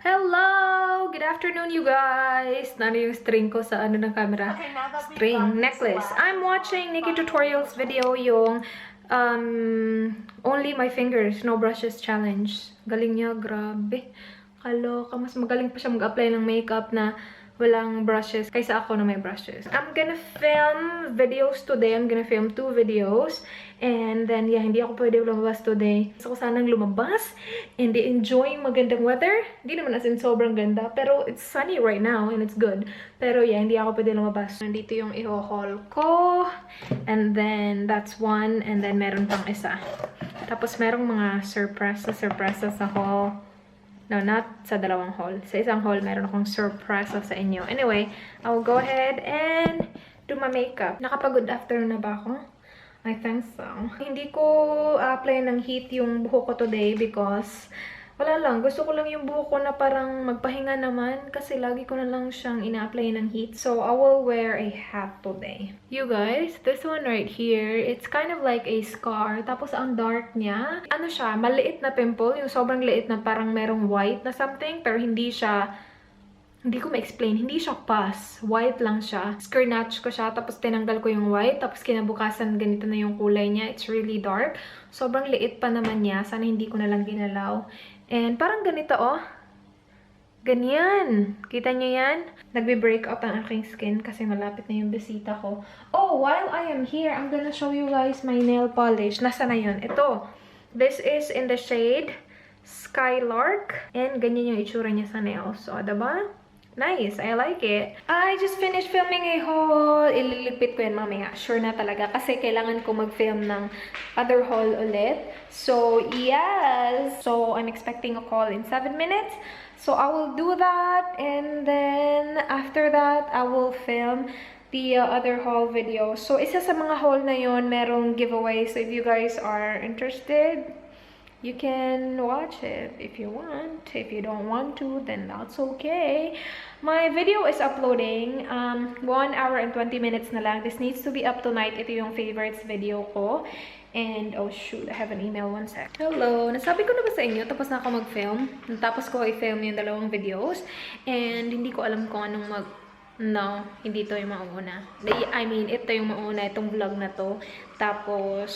Hello! Good afternoon, you guys! Nano yung string ko sa ano ng camera? String, necklace. I'm watching Nikki Tutorials video yung Only My Fingers, No Brushes Challenge. Galing niya, grabe. Kaloka, mas magaling pa siya mag-apply ng makeup na walang brushes kaysa ako na may brushes. I'm gonna film videos today. I'm gonna film 2 videos. And then, yeah, hindi ako pwede lumabas today. Gusto ko sanang lumabas and enjoying magandang weather. Hindi naman as in sobrang ganda. Pero it's sunny right now and it's good. Pero yeah, hindi ako pwede lumabas. Nandito yung i-haul ko. And then, that's one. And then, meron pang isa. Tapos, merong mga surprises sa haul. No, not sa dalawang haul. Sa isang haul, meron akong surprise sa inyo. Anyway, I will go ahead and do my makeup. Nakapag-good afternoon na ba ako? I think so. Hindi ko apply ng heat yung buhok ko today because wala lang. Gusto ko lang yung buhok ko na parang magpahinga naman kasi lagi ko na lang siyang ina-apply ng heat. So, I will wear a hat today. You guys, this one right here, it's kind of like a scar. Tapos, ang dark niya, ano siya, maliit na pimple. Yung sobrang liit na parang merong white na something. Pero hindi siya, hindi ko ma-explain. Hindi siya pus. White lang siya. Screenatch ko siya. Tapos, tinanggal ko yung white. Tapos, kinabukasan, ganito na yung kulay niya. It's really dark. Sobrang liit pa naman niya. Sana hindi ko na lang ginalaw. And parang ganito, oh. Ganyan. Kita niyo yan? Nagbe-break out ang aking skin kasi malapit na yung bisita ko. Oh, while I am here, I'm gonna show you guys my nail polish. Nasa na yun? Ito. This is in the shade Skylark. And ganyan yung itsura niya sa nails. So, diba? Nice. I like it. I just finished filming a haul. Ililipit ko yan mamaya. Sure na talaga. Kasi kailangan ko mag-film ng other haul ulit. So, yes. So, I'm expecting a call in 7 minutes. So, I will do that. And then, after that, I will film the other haul video. So, isa sa mga haul na yun, merong giveaway. So, if you guys are interested, you can watch it if you want. If you don't want to, then that's okay. My video is uploading 1 hour and 20 minutes na lang. This needs to be up tonight. Ito yung favorites video ko. And, oh shoot, I have an email. 1 sec. Hello! Nasabi ko na ba sa inyo? Tapos na ako mag-film. Tapos ko i-film yung dalawang videos. And, hindi ko alam kung anong No, hindi ito yung mauna. I mean, ito yung mauna. Itong vlog na to. Tapos,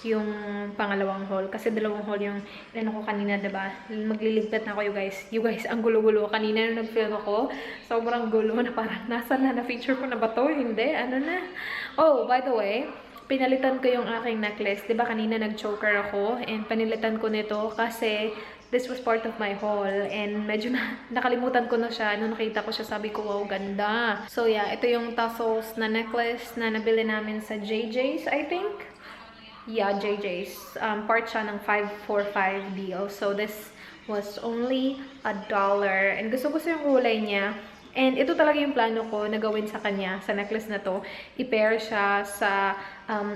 yung pangalawang haul. Kasi dalawang haul yung ano ko kanina, diba? Magliligpit na ako, you guys. You guys, ang gulo-gulo. Kanina nung nag-film ako, sobrang gulo na parang nasa na feature ko na ba to? Hindi. Ano na? Oh, by the way, pinalitan ko yung aking necklace. Diba kanina nag-choker ako? And pinalitan ko nito kasi this was part of my haul. And medyo nakalimutan ko na siya. Nung nakita ko siya, sabi ko, wow, ganda. So yeah, ito yung tassels na necklace na nabili namin sa JJ's, I think. Yeah, JJ's. Part siya ng 545 deal. So, this was only $1. And gusto-gusto yung kulay niya. And ito talaga yung plano ko na gawin sa kanya, sa necklace na to. I-pair siya sa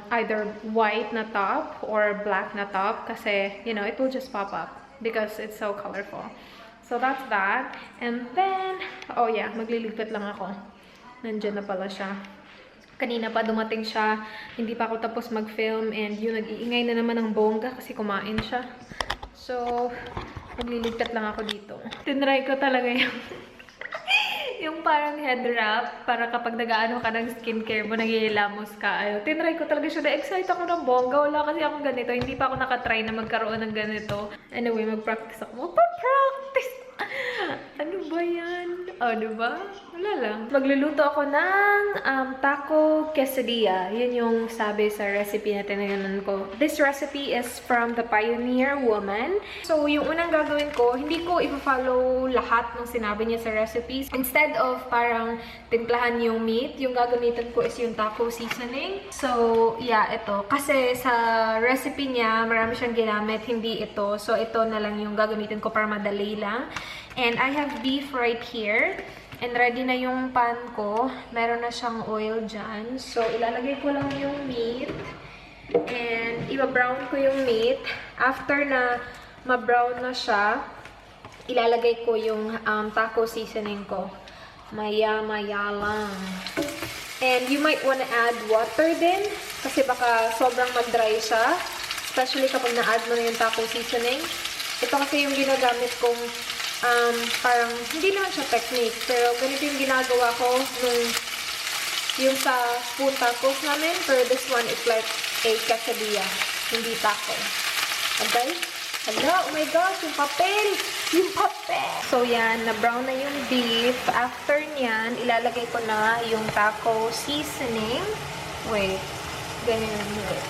either white na top or black na top. Kasi, you know, it will just pop up because it's so colorful. So, that's that. And then, oh yeah, magliligpit lang ako. Nandiyan na pala siya. Kanina pa dumating siya, hindi pa ako tapos mag-film and yun, nag-iingay na naman ng bongga kasi kumain siya. So, magliligpit lang ako dito. Tinry ko talaga yung parang head wrap para kapag nag-aano ka ng skincare mo, naghihilamos ka. Tinry ko talaga siya. Na-excite ako ng bongga. Wala kasi akong ganito. Hindi pa ako nakatry na magkaroon ng ganito. Anyway, mag-practice ako. Mag-practice! Ano ba yan? O, diba? Wala lang. Magluluto ako ng taco quesadilla. Yun yung sabi sa recipe na tinaganan ko. This recipe is from the Pioneer Woman. So, yung unang gagawin ko, hindi ko i-follow lahat ng sinabi niya sa recipes. Instead of parang timplahan yung meat, yung gagamitan ko is yung taco seasoning. So, yeah, ito. Kasi sa recipe niya, marami siyang ginamit, hindi ito. So, ito na lang yung gagamitin ko para madali lang. And I have beef right here. And ready na yung pan ko. Meron na siyang oil dyan. So, ilalagay ko lang yung meat. And, iba-brown ko yung meat. After na ma-brown na siya, ilalagay ko yung taco seasoning ko. Maya-maya lang. And you might wanna add water din. Kasi baka sobrang mag-dry siya. Especially kapag na-add mo na yung taco seasoning. Ito kasi yung ginagamit kong parang, hindi naman siya technique, pero ganito yung ginagawa ko nung yung sa spoon tacos namin, pero this one is like a quesadilla, hindi taco. Okay? Hala, oh my gosh, yung papel! Yung papel! So yan, na-brown na yung beef. After nyan, ilalagay ko na yung taco seasoning. Wait, ganyan. Wait.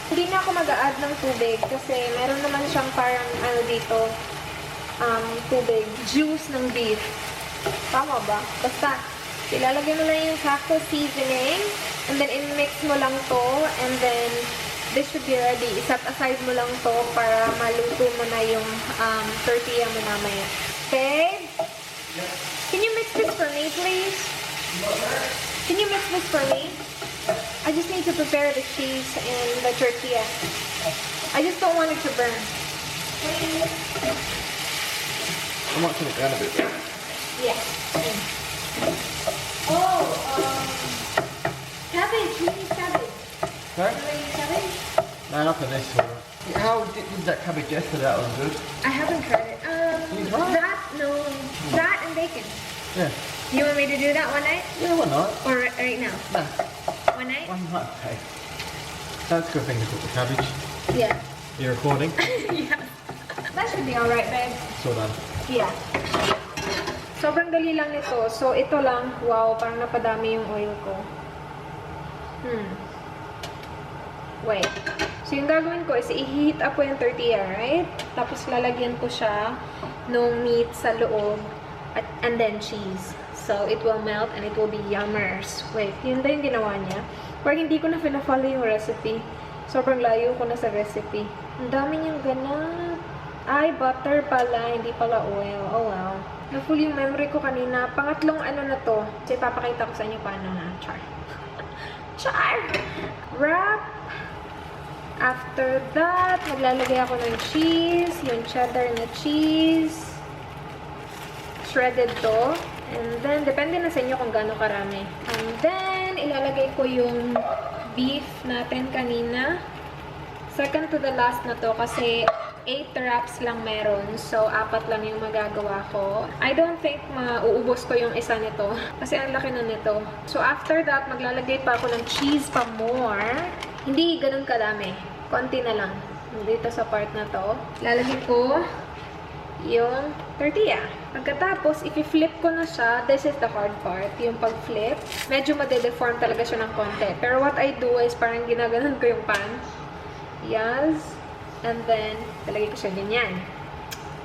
Hindi na ako mag-a-add ng tubig kasi meron naman siyang parang ano dito, tubig, juice ng beef. Tama ba? Basta, ilalagay mo lang yung taco seasoning and then in-mix mo lang to and then this should be ready. Iset aside mo lang to para maluto mo na yung tortilla mo namaya. Babe? Yeah. Can you mix this for me, please? Can you mix this for me? I just need to prepare the cheese and the tortilla. I just don't want it to burn. I might turn it down a bit. Yeah. Oh, cabbage. We need cabbage. Sorry? Do we need cabbage? No, not for this one. How did that cabbage yesterday? That was good. I haven't tried it. You That and bacon. Yeah. You want me to do that one night? Yeah, why not? Or right now? No. One night? One night, okay. That's a good thing to cook the cabbage. Yeah. You're recording? Yeah. That should be alright, babe. It's all done. Yeah. Sobrang dali lang nito. So, ito lang. Wow, parang napadami yung oil ko. Wait. So, yung gagawin ko is i-heat up ko yung tortilla, right? Tapos, lalagyan ko siya nung meat sa loob. And then, cheese. So, it will melt and it will be yummers. Wait, yun ba yung ginawa niya? Parang hindi ko na pina-follow yung recipe. Sobrang layo ko na sa recipe. Ang dami niyang ganap. Ay, butter pala, hindi pala oil. Oh, wow. Na-full yung memory ko kanina. Pangatlong ano na to. So, ipapakita ko sa inyo paano na. Char. Char! Wrap. After that, maglalagay ako ng cheese. Yung cheddar na cheese. Shredded to. And then, depende na sa inyo kung gaano karami. And then, ilalagay ko yung beef natin kanina. Second to the last na to kasi 8 wraps lang meron. So, 4 lang yung magagawa ko. I don't think mauubos ko yung isa nito. Kasi ang laki na nito. So, after that, maglalagay pa ako ng cheese pa more. Hindi ganun kadami. Konti na lang. Dito sa part na to. Lalagay ko yung tortilla. Pagkatapos, if-flip ko na siya, this is the hard part, yung pag-flip. Medyo made-deform talaga siya ng konti. Pero what I do is parang ginaganon ko yung pan. Yes. And then, talagay ko siya ganyan.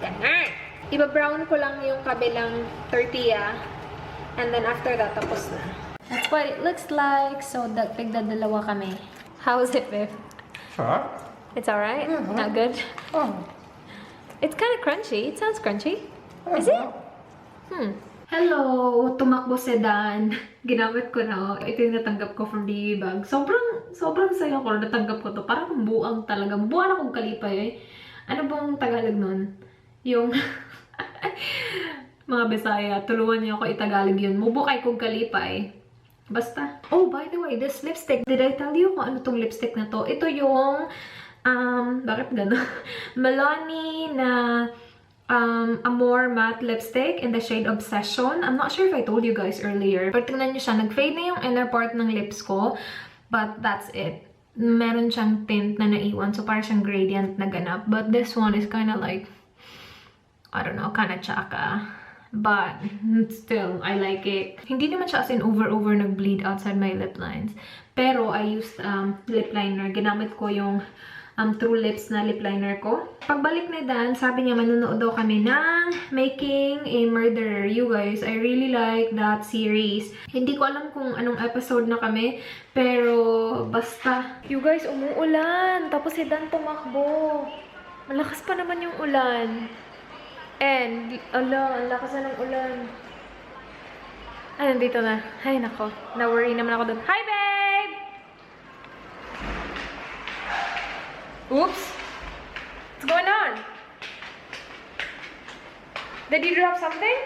Ganyan. Iba-brown ko lang yung kabilang tortilla. And then after that, tapos na. That's what it looks like. So, tigdadalawa kami. How is it, babe? It's alright. It's alright? Yeah, Not good? Oh. It's kind of crunchy. It sounds crunchy. Is it? Hello! Tumakbo sedan. Ginamit ko na. Ito yung natanggap ko from the bag. Sobrang saya ko na natanggap ko to. Parang buang talaga. Buwan akong kalipay eh. Ano bang Tagalog nun? Yung mga Bisaya, tulungan niyo ako itagalog yun. Mubukay kong kalipay. Basta. Oh, by the way, this lipstick. Did I tell you kung ano tong lipstick na to? Ito yung bakit gano'n? Milani na Amore matte lipstick in the shade Obsession. I'm not sure if I told you guys earlier. Pero tingnan nyo siya, nag-fade na yung inner part ng lips ko. But that's it. Meron siyang tint na naiwan. So, parang siyang gradient na ganap. But this one is kind of like, I don't know, kind of chaka. But, still, I like it. Hindi naman siya as in over nag-bleed outside my lip lines. Pero, I used lip liner. Ginamit ko yung True Lips na lip liner ko. Pagbalik ni Dan, sabi niya manonood daw kami ng Making a Murderer. You guys, I really like that series. Hindi ko alam kung anong episode na kami, pero basta. You guys, umuulan. Tapos si Dan tumakbo. Malakas pa naman yung ulan. And, ala, ang lakas na ng ulan. Ay, nandito na. Ay, nako. Na-worry naman ako doon. Hi, babe! Oops! What's going on? Did you drop something?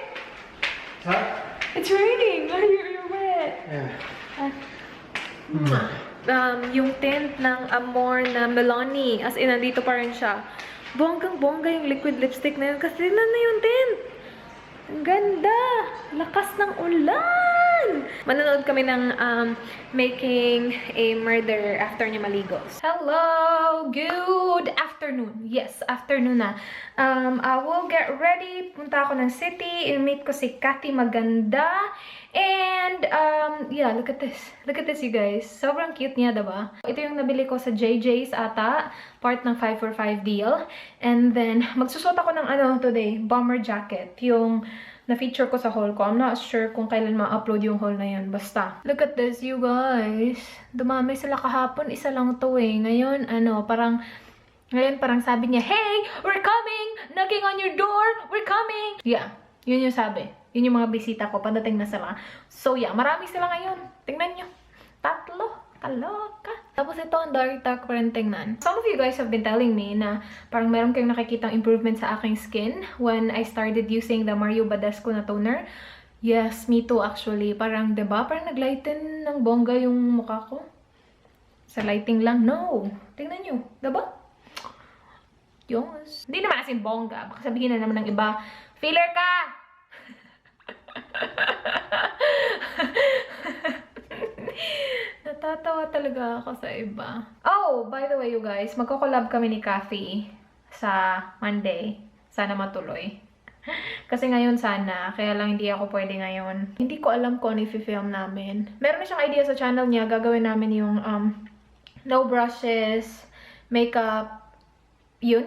Huh? It's raining! You're wet! Yeah. Yung tint ng Amore na Milani. As in, nandito pa rin siya. Bonggang-bongga yung liquid lipstick na yun. Kasi tignan na yung tint. Ang ganda! Lakas ng ulan! Manonood kami ng Making a Murderer after niya maligo. Hello! Good afternoon. Yes, afternoon na. I will get ready. Punta ako ng city. I-meet ko si Cathy Maganda. And, yeah, look at this. Look at this, you guys. Sobrang cute niya, diba? Ito yung nabili ko sa JJ's ata. Part ng 5 for 5 deal. And then, magsusot ako ng today, bomber jacket. Yung na-feature ko sa haul ko. I'm not sure kung kailan ma-upload yung haul na yun. Basta. Look at this, you guys. Dumami sila kahapon. Isa lang to eh. Ngayon, parang sabi niya, "Hey, we're coming! Knocking on your door! We're coming!" Yeah, yun yung sabi. Yun yung mga bisita ko. Padating na sila. So yeah, marami sila ngayon. Tingnan nyo. 3. Kaloka. Tapos ito, ang dark pa rin tingnan. Some of you guys have been telling me na parang meron kayong nakikitang improvement sa aking skin when I started using the Mario Badescu na toner. Yes, me too actually. Parang, diba? Parang naglighten ng bongga yung mukha ko. Sa lighting lang. No. Tingnan nyo. Diba? Yes. Hindi naman asin bongga. Baka sabihin na naman ng iba, "Filler ka!" Natatawa talaga ako sa iba. Oh, by the way, you guys, magko-collab kami ni Cathy sa Monday. Sana matuloy. Kasi ngayon sana, kaya lang hindi ako pwede ngayon. Hindi ko alam kung ano i-film namin. Meron na siyang idea sa channel niya. Gagawin namin yung no brushes, makeup, yun.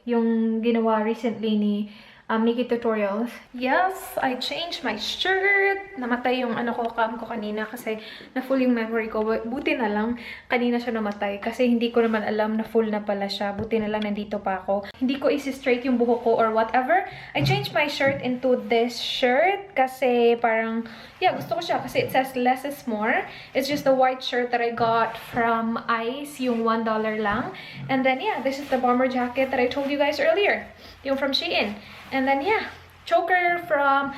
Yung ginawa recently ni Nikki Tutorials. Yes, I changed my shirt. Namatay yung cam ko kanina kasi na full yung memory ko. Buti na lang kanina siya namatay kasi hindi ko naman alam na full na pala siya. Buti na lang nandito pa ako. Hindi ko isi-straight yung buhok ko or whatever. I changed my shirt into this shirt kasi parang, yeah, gusto ko siya kasi it says less is more. It's just the white shirt that I got from Ice, yung $1 lang. And then, yeah, this is the bomber jacket that I told you guys earlier. Yung from Shein. And then, yeah, choker from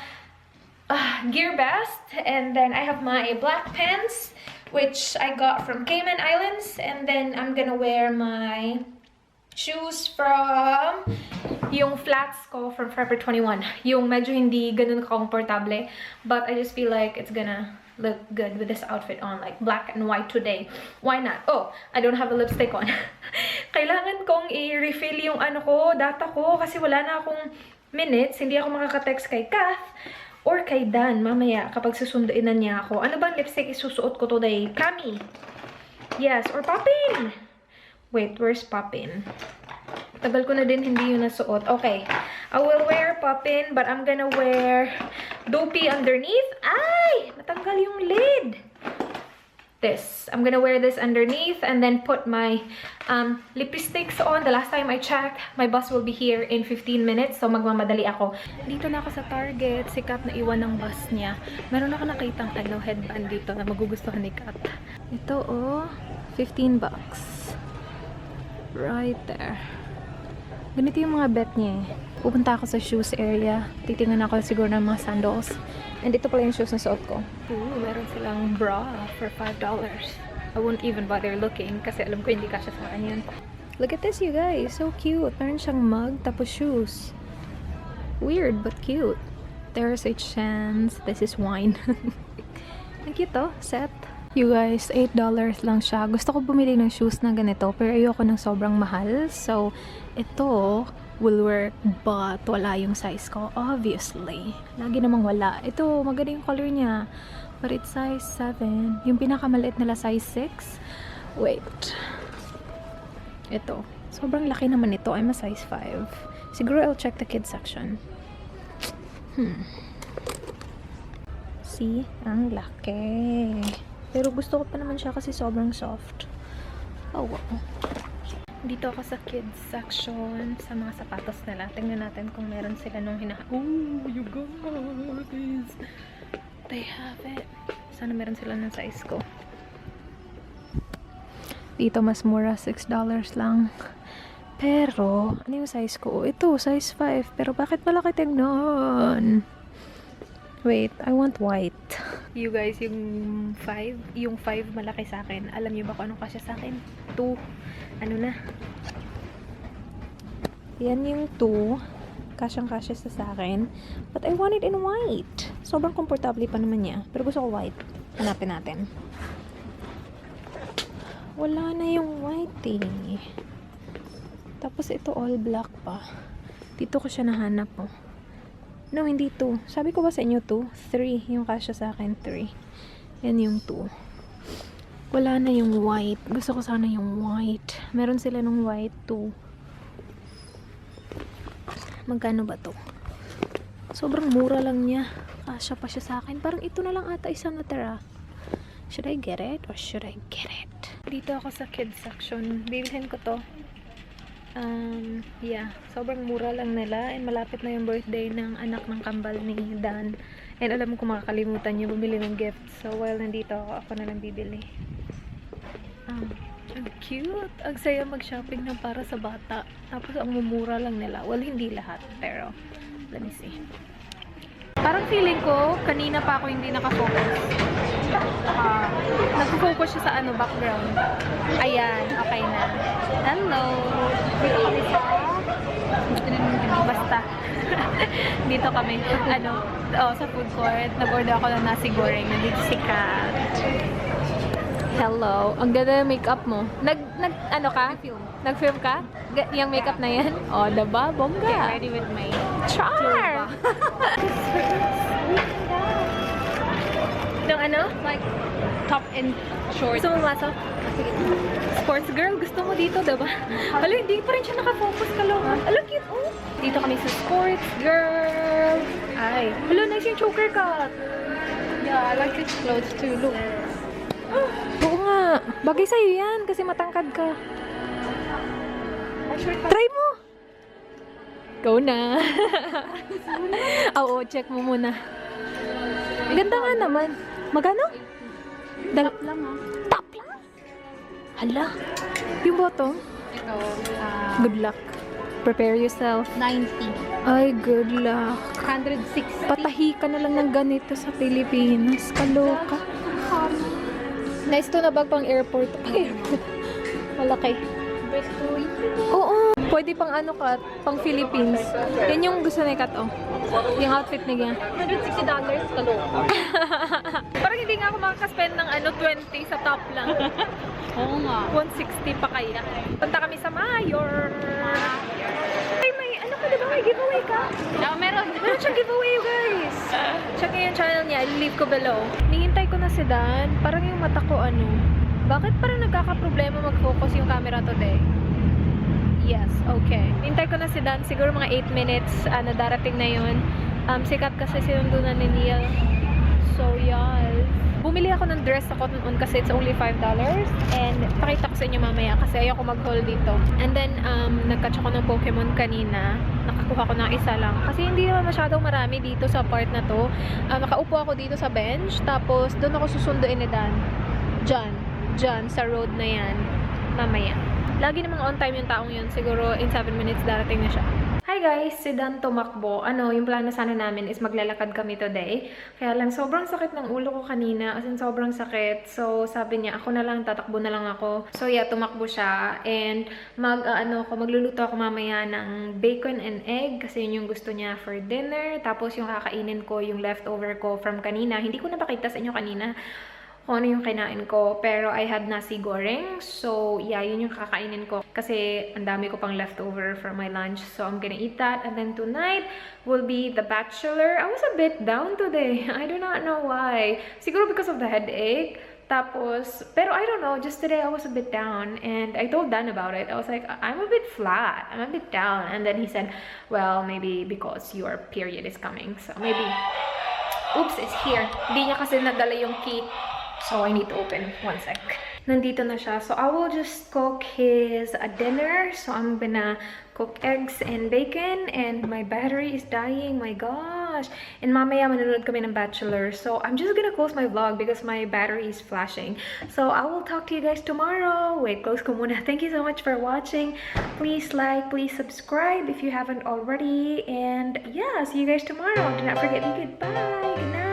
Gear Best. And then I have my black pants, which I got from Cayman Islands. And then I'm gonna wear my shoes from yung flats ko from Forever 21. Yung medyo hindi ganun komportable. But I just feel like it's gonna look good with this outfit on, like black and white today. Why not? Oh, I don't have a lipstick on. Kailangan kong i-refill yung data ko kasi wala na akong minutes. Hindi ako makaka-text kay Kath or kay Dan mamaya kapag susunduin na niya ako. Ano bang lipstick isusuot ko today? Cami. Yes, or Poppin. Wait, where's Poppin? Tagal ko na din hindi yun nasuot. Okay. I will wear Poppin, but I'm gonna wear Dopey underneath. Ay! Natanggal yung lid. This. I'm gonna wear this underneath and then put my lipsticks on. The last time I checked, my bus will be here in 15 minutes. So, magmamadali ako. Dito na ako sa Target. Si Kat na iwan ng bus niya. Meron ako nakitang headband dito na magugustuhan ni Kat. Ito, oh. $15. Right there. Ganito yung mga bet niya eh. Pupunta ako sa shoes area. Titingnan ako siguro ng mga sandals. And ito pala yung shoes na suot ko. Ooh, meron silang bra for $5. I won't even bother looking kasi alam ko hindi kasya sa akin yun. Look at this, you guys. So cute. Meron siyang mug tapos shoes. Weird but cute. There's a chance. This is wine. Ang cute to. Set. You guys, $8 lang siya. Gusto ko bumili ng shoes na ganito pero ayoko ng sobrang mahal. So, ito will work but wala yung size ko. Obviously. Lagi namang wala. Ito, maganda yung color niya. But it's size 7. Yung pinakamaliit nila size 6. Wait. Ito. Sobrang laki naman ito. I'm a size 5. Siguro I'll check the kids section. See? Ang laki. Pero gusto ko pa naman siya kasi sobrang soft. Oh, wow. Dito ako sa kids section sa mga sapatos nila. Tingnan natin kung meron sila nung Oh, you guys! They have it. Sana meron sila ng size ko. Dito mas mura, $6 lang. Pero, ano yung size ko? Ito, size 5. Pero bakit malaki tignan? Wait, I want white. You guys, yung 5 malaki sa akin. Alam niyo ba kung anong kasya sa akin? 2. Ano na? Yan yung 2. Kasyang-kasya sa akin. But I want it in white. Sobrang komportable pa naman niya. Pero gusto ko white. Hanapin natin. Wala na yung white eh. Tapos ito all black pa. Dito ko siya nahanap oh. No, hindi 2. Sabi ko ba sa inyo 2? 3. Yung kasya sa akin 3. Yan yung 2. Wala na yung white. Gusto ko sana yung white. Meron sila ng white too. Magkano ba to? Sobrang mura lang niya. Kasya pa siya sa akin. Parang ito na lang ata isang natira. Should I get it or should I get it? Dito ako sa kids section. Bibilhin ko to. Yeah. Sobrang mura lang nila. And malapit na yung birthday ng anak ng kambal ni Dan. And alam ko makakalimutan niyo bumili ng gift. So while nandito ako na lang bibili. Ang cute. Ang saya mag-shopping ng para sa bata. Tapos ang mumura lang nila. Well, hindi lahat. Pero, let me see. Parang feeling ko, kanina pa ako hindi nakafocus. Nag-focus siya sa background. Ayan, okay na. Hello! Basta. Dito kami. Sa food court. Nag-order ako ng nasi goreng. Nandito si Kat. Hello. Ang ganda ng makeup mo. Nag-film ka? Yung makeup na yan? Oh, diba? Bongga. Get ready with my Char! Nung like top and short. Gusto mo masok? Sports girl, gusto mo dito, diba? Hala, hindi pa rin siya nakafocus ka lang. Hala, cute, oh. Dito kami sa sports girl. Ay. Hala, nice yung choker cut. Yeah, I like this clothes too. Look. Oo nga. Bagay sa'yo yan kasi matangkad ka. Try mo! Go na. Oo, check mo muna. Ganda nga naman. Magano? Top lang ha. Top lang? Hala. Yung bottom? Ito, Good luck. Prepare yourself. 90. Ay, good luck. 160. Patahi ka na lang ng ganito sa Pilipinas. Kaloka. Nice to na bag pang airport. Malaki. Oo. Pwede pang pang Philippines. Yan yung gusto ni Kat, oh. Yung outfit niya. $160 kaloka. Parang hindi nga ako makakaspend ng 20 sa top lang. Oo nga. 160 pa kaya. Punta kami sa Mayor. Ay, may diba? May giveaway ka? Meron. Meron siyang giveaway, you guys. Check niyo yung channel niya. I'll leave ko below. Nihintay ko na si Dan. Parang yung mata ko, bakit parang nagkakaproblema mag-focus yung camera today? Yes, okay. Nihintay ko na si Dan. Siguro mga 8 minutes darating na yun. Sikat kasi sinundunan ni Neil. So, yes. Bumili ako ng dress sa Cotton On kasi it's only $5. And pakita ko sa inyo mamaya kasi ayoko mag-haul dito. And then, nag-catch ako ng Pokemon kanina. Nakakuha ko ng isa lang. Kasi hindi naman masyadong marami dito sa part na to. Nakaupo ako dito sa bench. Tapos, doon ako susunduin ni Dan. Diyan, sa road na yan. Mamaya. Lagi namang on time yung taong yun. Siguro in 7 minutes darating na siya. Hi guys! Si Dan tumakbo. Yung plano sana namin is maglalakad kami today. Kaya lang sobrang sakit ng ulo ko kanina. As in sobrang sakit. So sabi niya, ako na lang, tatakbo na lang ako. So yeah, tumakbo siya. And magluluto ako mamaya ng bacon and egg. Kasi yun yung gusto niya for dinner. Tapos yung kakainin ko, yung leftover ko from kanina. Hindi ko napakita sa inyo kanina kung ano yung kinain ko. Pero I had nasi goreng. So, yeah, yun yung kakainin ko. Kasi ang dami ko pang leftover from my lunch. So, I'm gonna eat that. And then tonight will be The Bachelor. I was a bit down today. I do not know why. Siguro because of the headache. Tapos, pero I don't know, just today I was a bit down. And I told Dan about it. I was like, I'm a bit flat. I'm a bit down. And then he said, well, maybe because your period is coming. So, maybe, oops, it's here. Hindi niya kasi nadala yung key. So, I need to open. 1 sec. Nandito na siya. So, I will just cook his dinner. So, I'm gonna cook eggs and bacon. And my battery is dying. My gosh. And mamaya, manonood kami ng Bachelor. So, I'm just gonna close my vlog because my battery is flashing. So, I will talk to you guys tomorrow. Wait, close ko muna. Thank you so much for watching. Please like, please subscribe if you haven't already. And yeah, see you guys tomorrow. Do not forget to be good. Bye. Good night.